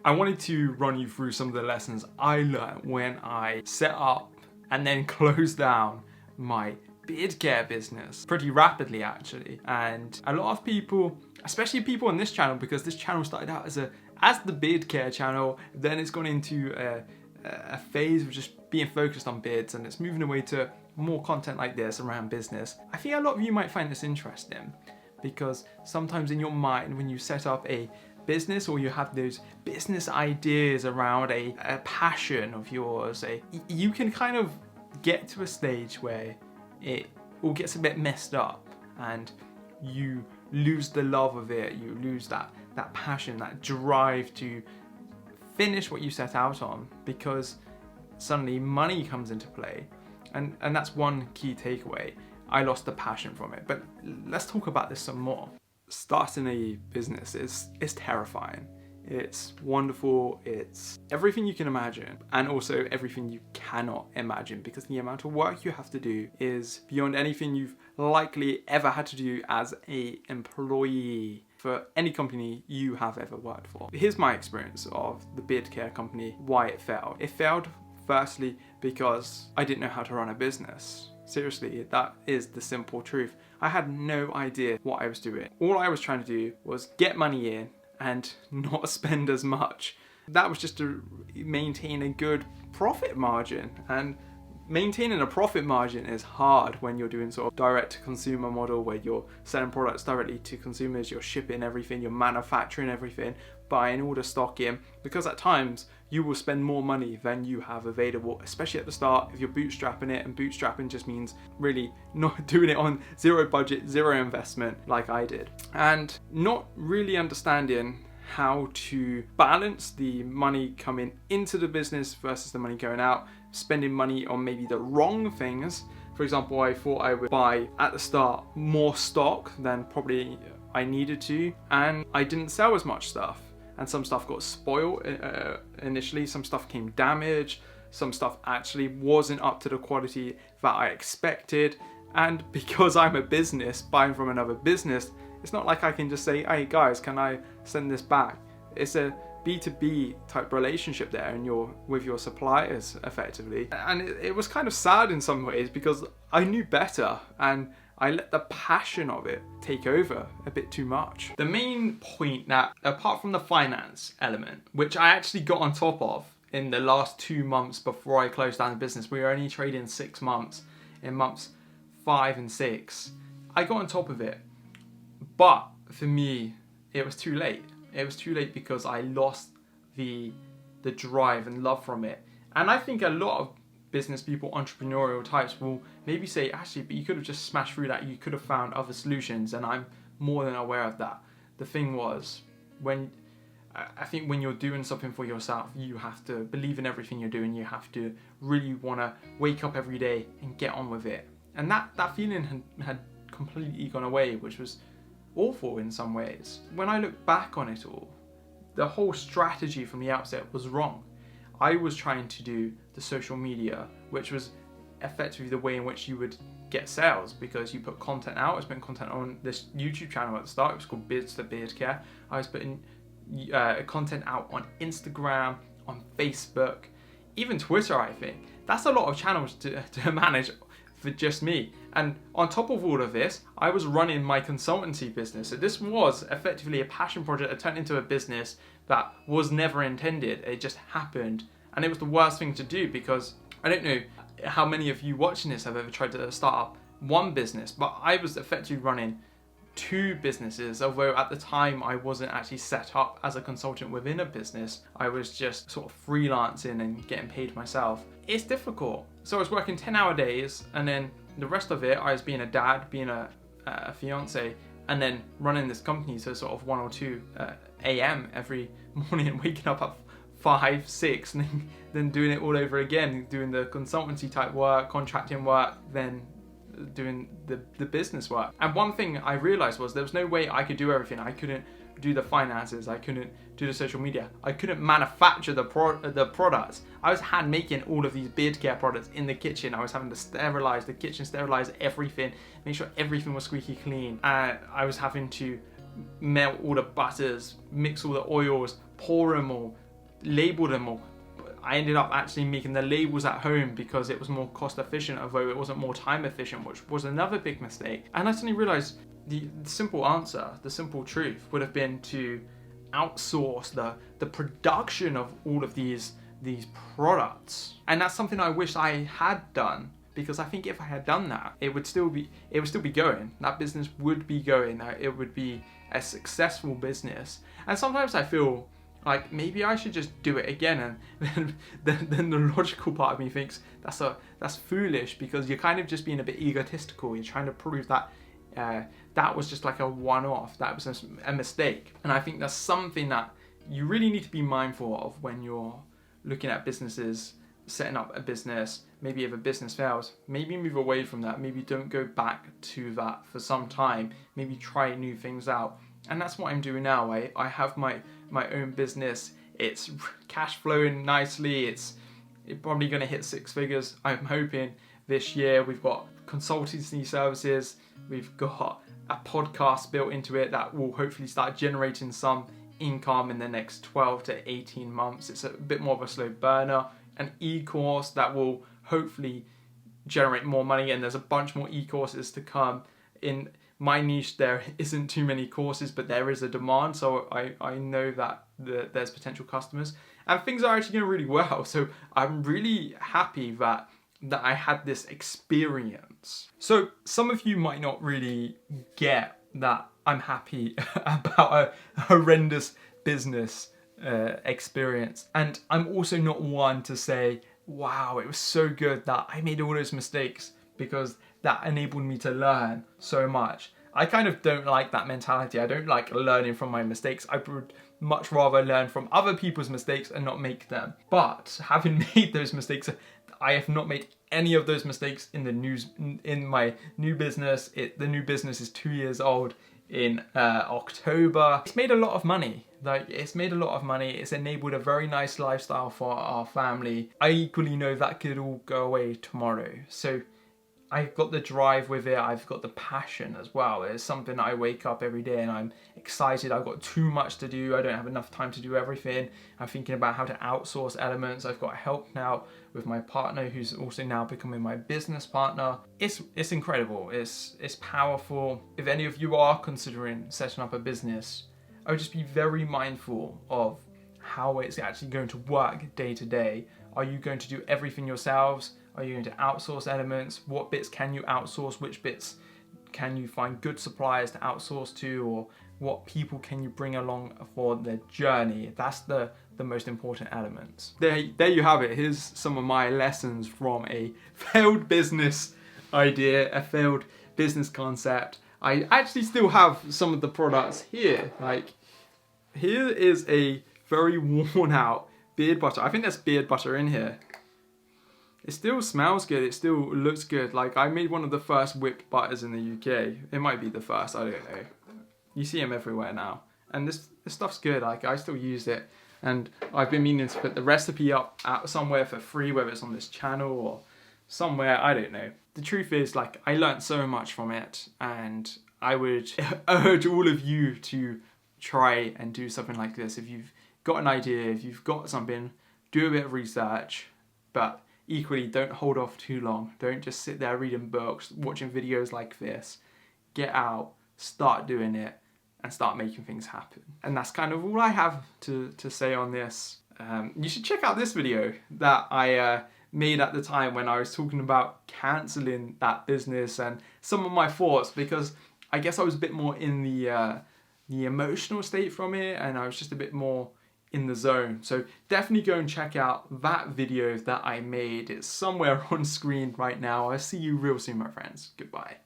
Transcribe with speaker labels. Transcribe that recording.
Speaker 1: I wanted to run you through some of the lessons I learned when I set up and then closed down my beard care business pretty rapidly, actually. And a lot of people, especially people on this channel, because this channel started out as the beard care channel, then it's gone into a phase of just being focused on beards, and it's moving away to more content like this around business. I think a lot of you might find this interesting, because sometimes in your mind, when you set up a business or you have those business ideas around a passion of yours, you can kind of get to a stage where it all gets a bit messed up and you lose the love of it, you lose that passion, that drive to finish what you set out on, because suddenly money comes into play. And that's one key takeaway. I lost the passion from it. But let's talk about this some more. Starting a business is terrifying. It's wonderful, it's everything you can imagine, and also everything you cannot imagine, because the amount of work you have to do is beyond anything you've likely ever had to do as an employee for any company you have ever worked for. Here's my experience of the beard care company, why it failed. It failed firstly because I didn't know how to run a business. Seriously, that is the simple truth. I had no idea what I was doing. All I was trying to do was get money in and not spend as much. That was just to maintain a good profit margin, and maintaining a profit margin is hard when you're doing sort of direct to consumer model where you're selling products directly to consumers, you're shipping everything, you're manufacturing everything, buying all the stock in, because at times you will spend more money than you have available, especially at the start if you're bootstrapping it, and bootstrapping just means really not doing it on zero budget, zero investment like I did, and not really understanding how to balance the money coming into the business versus the money going out, spending money on maybe the wrong things. For example, I thought I would buy at the start more stock than probably I needed to, and I didn't sell as much stuff. And some stuff got spoiled initially, some stuff came damaged, some stuff actually wasn't up to the quality that I expected. And because I'm a business, buying from another business, it's not like I can just say, hey guys, can I send this back? It's a B2B type relationship there, and you're with your suppliers effectively. And it was kind of sad in some ways, because I knew better and I let the passion of it take over a bit too much. The main point that, apart from the finance element, which I actually got on top of in the last 2 months before I closed down the business, we were only trading 6 months. In months 5 and 6, I got on top of it. But for me, it was too late. It was too late because I lost the drive and love from it. And I think a lot of business people, entrepreneurial types, will maybe say, actually, but you could have just smashed through that. You could have found other solutions, and I'm more than aware of that. The thing was, I think when you're doing something for yourself, you have to believe in everything you're doing. You have to really want to wake up every day and get on with it. And that feeling had completely gone away, which was awful in some ways. When I look back on it all, the whole strategy from the outset was wrong. I was trying to do the social media, which was effectively the way in which you would get sales, because you put content out. I was putting content on this YouTube channel at the start. It was called Beards to Beard Care. I was putting content out on Instagram, on Facebook, even Twitter, I think. That's a lot of channels to manage for just me. And on top of all of this, I was running my consultancy business. So this was effectively a passion project that turned into a business that was never intended. It just happened. And it was the worst thing to do, because I don't know how many of you watching this have ever tried to start up one business, but I was effectively running 2 businesses, although at the time I wasn't actually set up as a consultant within a business. I was just sort of freelancing and getting paid myself. It's difficult. So I was working 10-hour days, and then the rest of it I was being a dad, being a fiance, and then running this company to sort of 1 or 2 a.m. every morning, and waking up at 5, 6, and then doing it all over again, doing the consultancy type work, contracting work, then doing the business work. And one thing I realized was there was no way I could do everything. I couldn't do the finances, I couldn't do the social media, I couldn't manufacture the products. I was hand making all of these beard care products in the kitchen. I was having to sterilize the kitchen, sterilize everything, make sure everything was squeaky clean. I was having to melt all the butters, mix all the oils, pour them all, label them, or I ended up actually making the labels at home because it was more cost efficient, although it wasn't more time efficient, which was another big mistake. And I suddenly realized the simple answer, the simple truth would have been to outsource the production of all of these products. And that's something I wish I had done, because I think if I had done that, it would still be going. That business would be going. It would be a successful business. And sometimes I feel like maybe I should just do it again, and then the logical part of me thinks that's foolish, because you're kind of just being a bit egotistical. You're trying to prove that that was just like a one-off, that was a mistake. And I think that's something that you really need to be mindful of when you're looking at businesses, setting up a business. Maybe if a business fails, maybe move away from that. Maybe don't go back to that for some time. Maybe try new things out. And that's what I'm doing now. I have my own business. It's cash flowing nicely. It's probably going to hit 6 figures, I'm hoping, this year. We've got consultancy services. We've got a podcast built into it that will hopefully start generating some income in the next 12 to 18 months. It's a bit more of a slow burner. An e-course that will hopefully generate more money, and there's a bunch more e-courses to come. In my niche, there isn't too many courses, but there is a demand, so I know that there's potential customers, and things are actually going really well. So I'm really happy that I had this experience. So some of you might not really get that I'm happy about a horrendous business experience, and I'm also not one to say, wow, it was so good that I made all those mistakes, because that enabled me to learn so much. I kind of don't like that mentality. I don't like learning from my mistakes. I would much rather learn from other people's mistakes and not make them. But having made those mistakes, I have not made any of those mistakes in my new business. The new business is 2 years old in October. It's made a lot of money. It's enabled a very nice lifestyle for our family. I equally know that could all go away tomorrow. So I've got the drive with it. I've got the passion as well. It's something that I wake up every day and I'm excited. I've got too much to do. I don't have enough time to do everything. I'm thinking about how to outsource elements. I've got help now with my partner, who's also now becoming my business partner. It's incredible. It's powerful. If any of you are considering setting up a business, I would just be very mindful of how it's actually going to work day to day. Are you going to do everything yourselves? Are you going to outsource elements? What bits can you outsource? Which bits can you find good suppliers to outsource to? Or what people can you bring along for the journey? That's the most important elements. There you have it. Here's some of my lessons from a failed business idea, a failed business concept. I actually still have some of the products here. Like, here is a very worn out beard butter. I think there's beard butter in here. It still smells good. It still looks good. Like, I made one of the first whipped butters in the UK. It might be the first, I don't know. You see them everywhere now. And this stuff's good. Like, I still use it. And I've been meaning to put the recipe up somewhere for free, whether it's on this channel or somewhere, I don't know. The truth is, like, I learned so much from it, and I would urge all of you to try and do something like this. If you've got an idea, if you've got something, do a bit of research, but equally, don't hold off too long. Don't just sit there reading books, watching videos like this. Get out, start doing it, and start making things happen. And that's kind of all I have to say on this. You should check out this video that I made at the time when I was talking about cancelling that business and some of my thoughts, because I guess I was a bit more in the emotional state from it, and I was just a bit more in the zone. So definitely go and check out that video that I made. It's somewhere on screen right now. I'll see you real soon, my friends. Goodbye.